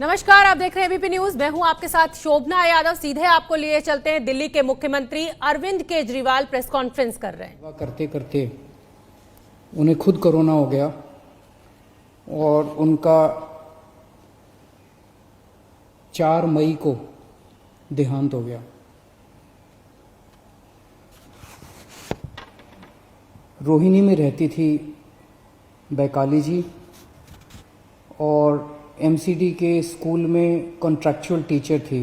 नमस्कार, आप देख रहे हैं एबीपी न्यूज। मैं हूं आपके साथ शोभना यादव। सीधे आपको लिए चलते हैं। दिल्ली के मुख्यमंत्री अरविंद केजरीवाल प्रेस कॉन्फ्रेंस कर रहे हैं। करते करते उन्हें खुद कोरोना हो गया और उनका 4 मई को देहांत हो गया। रोहिणी में रहती थी बैकाली जी और एमसीडी के स्कूल में कॉन्ट्रैक्चुअल टीचर थी।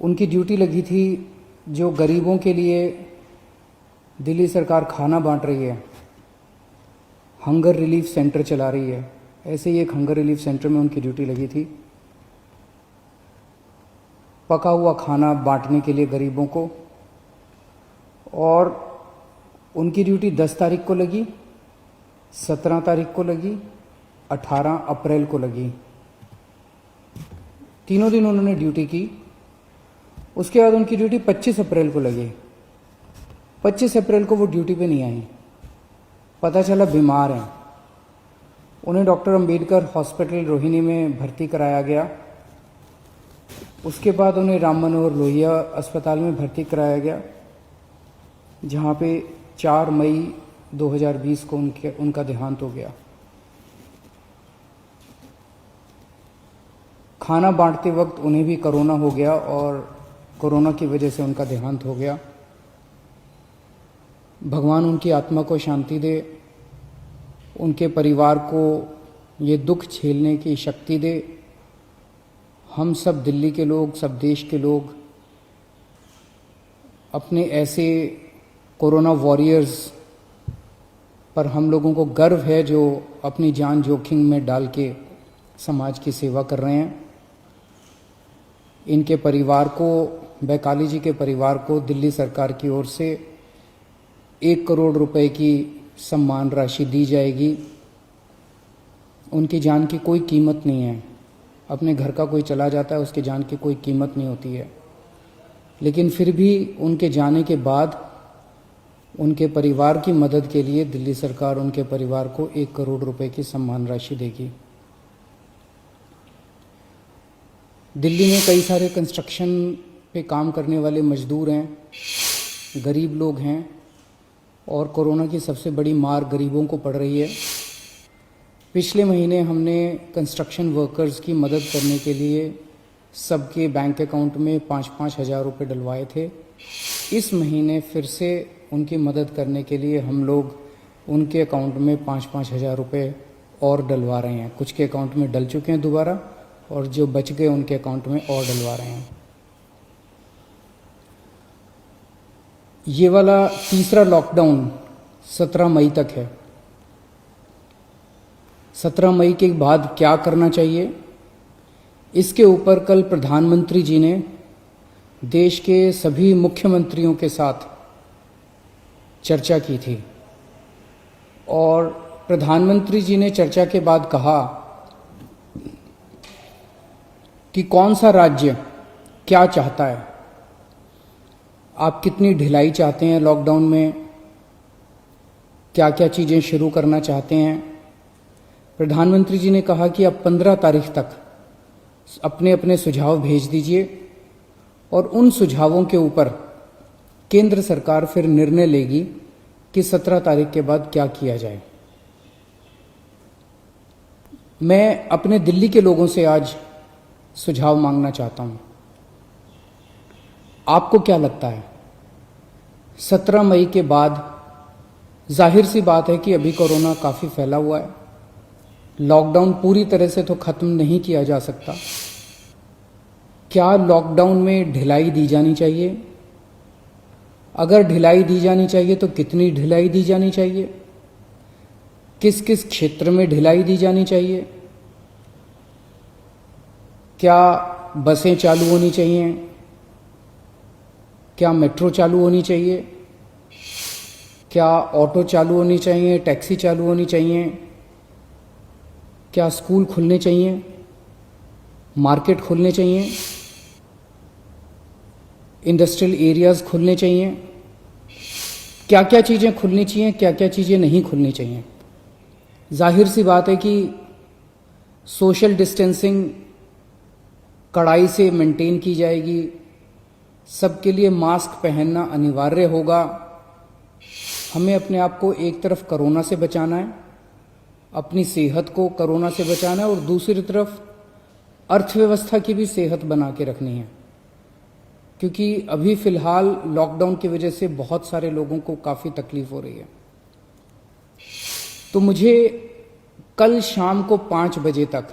उनकी ड्यूटी लगी थी जो गरीबों के लिए दिल्ली सरकार खाना बांट रही है, हंगर रिलीफ सेंटर चला रही है, ऐसे ही एक हंगर रिलीफ सेंटर में उनकी ड्यूटी लगी थी। पका हुआ खाना बांटने के लिए गरीबों को, और उनकी ड्यूटी 10 तारीख को लगी, 17 तारीख को लगी, 18 अप्रैल को लगी। तीनों दिन उन्होंने ड्यूटी की। उसके बाद उनकी ड्यूटी 25 अप्रैल को लगी। 25 अप्रैल को वो ड्यूटी पे नहीं आई, पता चला बीमार हैं। उन्हें डॉक्टर अंबेडकर हॉस्पिटल रोहिणी में भर्ती कराया गया। उसके बाद उन्हें राम मनोहर लोहिया अस्पताल में भर्ती कराया गया, जहाँ पे 4 मई 2020 को उनका देहांत हो गया। खाना बांटते वक्त उन्हें भी कोरोना हो गया और कोरोना की वजह से उनका देहांत हो गया। भगवान उनकी आत्मा को शांति दे, उनके परिवार को ये दुख झेलने की शक्ति दे। हम सब दिल्ली के लोग, सब देश के लोग अपने ऐसे कोरोना वॉरियर्स पर हम लोगों को गर्व है जो अपनी जान जोखिम में डाल के समाज की सेवा कर रहे हैं। इनके परिवार को, बैकाली जी के परिवार को दिल्ली सरकार की ओर से 1 करोड़ रुपए की सम्मान राशि दी जाएगी। उनकी जान की कोई कीमत नहीं है। अपने घर का कोई चला जाता है, उसकी जान की कोई कीमत नहीं होती है, लेकिन फिर भी उनके जाने के बाद उनके परिवार की मदद के लिए दिल्ली सरकार उनके परिवार को 1 करोड़ रुपए की सम्मान राशि देगी। दिल्ली में कई सारे कंस्ट्रक्शन पे काम करने वाले मजदूर हैं, गरीब लोग हैं, और कोरोना की सबसे बड़ी मार गरीबों को पड़ रही है। पिछले महीने हमने कंस्ट्रक्शन वर्कर्स की मदद करने के लिए सबके बैंक अकाउंट में 5-5 हज़ार रुपये डलवाए थे। इस महीने फिर से उनकी मदद करने के लिए हम लोग उनके अकाउंट में 5-5 हज़ार रुपये और डलवा रहे हैं। कुछ के अकाउंट में डल चुके हैं दोबारा, और जो बच गए उनके अकाउंट में और डलवा रहे हैं। ये वाला तीसरा लॉकडाउन 17 मई तक है। 17 मई के बाद क्या करना चाहिए, इसके ऊपर कल प्रधानमंत्री जी ने देश के सभी मुख्यमंत्रियों के साथ चर्चा की थी, और प्रधानमंत्री जी ने चर्चा के बाद कहा कि कौन सा राज्य क्या चाहता है, आप कितनी ढिलाई चाहते हैं लॉकडाउन में, क्या क्या चीज़ें शुरू करना चाहते हैं। प्रधानमंत्री जी ने कहा कि अब 15 तारीख तक अपने अपने सुझाव भेज दीजिए, और उन सुझावों के ऊपर केंद्र सरकार फिर निर्णय लेगी कि 17 तारीख के बाद क्या किया जाए। मैं अपने दिल्ली के लोगों से आज सुझाव मांगना चाहता हूं। आपको क्या लगता है, 17 मई के बाद जाहिर सी बात है कि अभी कोरोना काफी फैला हुआ है, लॉकडाउन पूरी तरह से तो खत्म नहीं किया जा सकता। क्या लॉकडाउन में ढिलाई दी जानी चाहिए? अगर ढिलाई दी जानी चाहिए तो कितनी ढिलाई दी जानी चाहिए? किस किस क्षेत्र में ढिलाई दी जानी चाहिए? क्या बसें चालू होनी चाहिए? क्या मेट्रो चालू होनी चाहिए? क्या ऑटो चालू होनी चाहिए? टैक्सी चालू होनी चाहिए? क्या स्कूल खुलने चाहिए? मार्केट खुलने चाहिए? इंडस्ट्रियल एरियाज खुलने चाहिए? क्या क्या चीज़ें खुलनी चाहिए, क्या क्या चीज़ें नहीं खुलनी चाहिए? जाहिर सी बात है कि सोशल डिस्टेंसिंग कड़ाई से मेंटेन की जाएगी, सबके लिए मास्क पहनना अनिवार्य होगा। हमें अपने आप को एक तरफ कोरोना से बचाना है, अपनी सेहत को कोरोना से बचाना है, और दूसरी तरफ अर्थव्यवस्था की भी सेहत बना के रखनी है, क्योंकि अभी फिलहाल लॉकडाउन की वजह से बहुत सारे लोगों को काफ़ी तकलीफ हो रही है। तो मुझे कल शाम को 5 बजे तक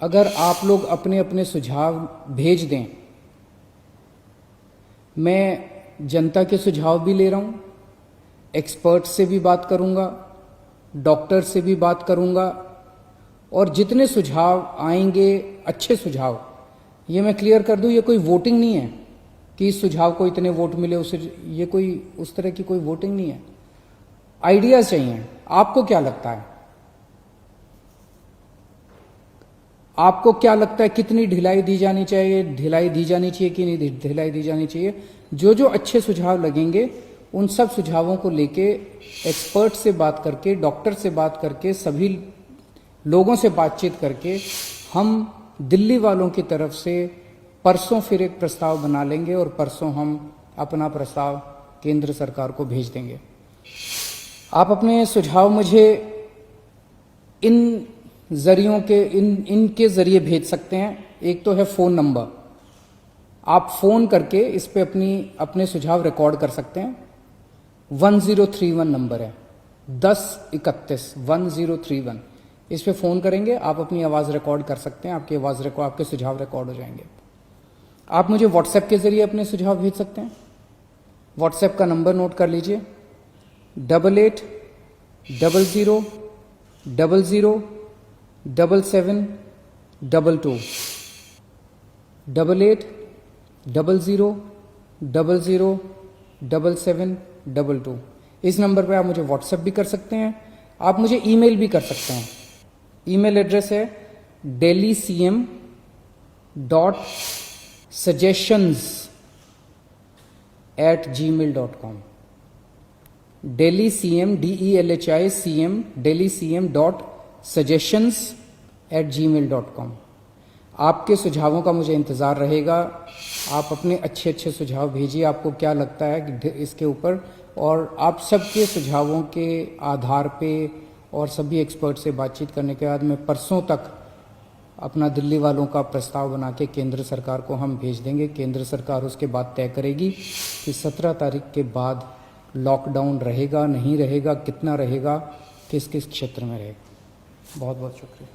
अगर आप लोग अपने अपने सुझाव भेज दें, मैं जनता के सुझाव भी ले रहा हूँ, एक्सपर्ट से भी बात करूँगा, डॉक्टर से भी बात करूँगा, और जितने सुझाव आएंगे अच्छे सुझाव, ये मैं क्लियर कर दूं, ये कोई वोटिंग नहीं है कि इस सुझाव को इतने वोट मिले उसे, ये कोई उस तरह की कोई वोटिंग नहीं है। आइडियाज चाहिए। आपको क्या लगता है, आपको क्या लगता है कितनी ढिलाई दी जानी चाहिए, ढिलाई दी जानी चाहिए कि नहीं ढिलाई दी जानी चाहिए? जो जो अच्छे सुझाव लगेंगे उन सब सुझावों को लेके एक्सपर्ट से बात करके, डॉक्टर से बात करके, सभी लोगों से बातचीत करके हम दिल्ली वालों की तरफ से परसों फिर एक प्रस्ताव बना लेंगे, और परसों हम अपना प्रस्ताव केंद्र सरकार को भेज देंगे। आप अपने सुझाव मुझे इन जरियों के इनके जरिए भेज सकते हैं। एक तो है फ़ोन नंबर, आप फ़ोन करके इस पे अपने सुझाव रिकॉर्ड कर सकते हैं। 1031 नंबर है, 1031 1031। इस पे फ़ोन करेंगे, आप अपनी आवाज़ रिकॉर्ड कर सकते हैं, आपकी आवाज़ रिकॉर्ड, आपके सुझाव रिकॉर्ड हो जाएंगे। आप मुझे व्हाट्सएप के ज़रिए अपने सुझाव भेज सकते हैं। व्हाट्सएप का नंबर नोट कर लीजिए, 88 00 00 7722 88 00 00 7722। इस नंबर पे आप मुझे व्हाट्सएप भी कर सकते हैं, आप मुझे ईमेल भी कर सकते हैं। ईमेल एड्रेस है delhi.cm.suggestions@gmail.com। delhi.cm.suggestions@gmail.com। आपके सुझावों का मुझे इंतज़ार रहेगा। आप अपने अच्छे अच्छे सुझाव भेजिए, आपको क्या लगता है कि इसके ऊपर, और आप सबके सुझावों के आधार पे और सभी एक्सपर्ट से बातचीत करने के बाद मैं परसों तक अपना दिल्ली वालों का प्रस्ताव बना के केंद्र सरकार को हम भेज देंगे। केंद्र सरकार उसके बाद तय करेगी कि 17 तारीख के बाद लॉकडाउन रहेगा, नहीं रहेगा, कितना रहेगा, किस किस क्षेत्र में रहेगा। बहुत बहुत शुक्रिया।